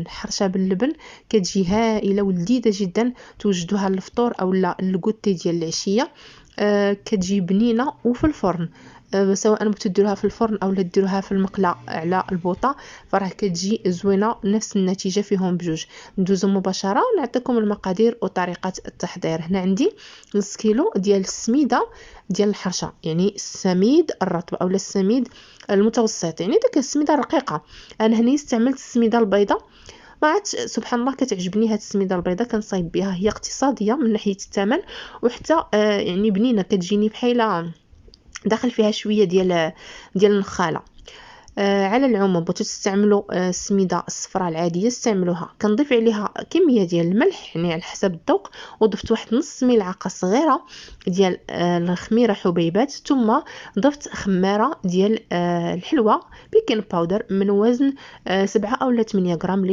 حرشه باللبن كتجي هائله ولذيذه جدا. توجدوها للفطور او لا الكوتي ديال العشيه. كتجي بنينه وفي الفرن، سواء بغيتو ديروها في الفرن او لا ديروها في المقله على البوطه، فراه كتجي زوينه. نفس النتيجه فيهم بجوج. ندوزو مباشره نعطيكم المقادير وطريقه التحضير. هنا عندي نص كيلو ديال السميده ديال الحرشه، يعني السميد الرطب او السميد المتوسط، يعني داك السميده الرقيقه. انا هنا استعملت السميده البيضاء، ما عرفتش سبحان الله كتعجبني هاد السميده البيضاء، كنصايب بها. هي اقتصاديه من ناحيه الثمن، وحتى يعني بنينه، كتجيني بحال داخل فيها شويه ديال النخاله. على العموم بغيتو تستعملوا السميده الصفراء العاديه استعملوها. كنضيف عليها كميه ديال الملح يعني على حسب الذوق، وضفت واحد نص ملعقه صغيره ديال الخميره حبيبات، ثم ضفت خماره ديال الحلوه بيكين باودر من وزن 7 أو 8 غرام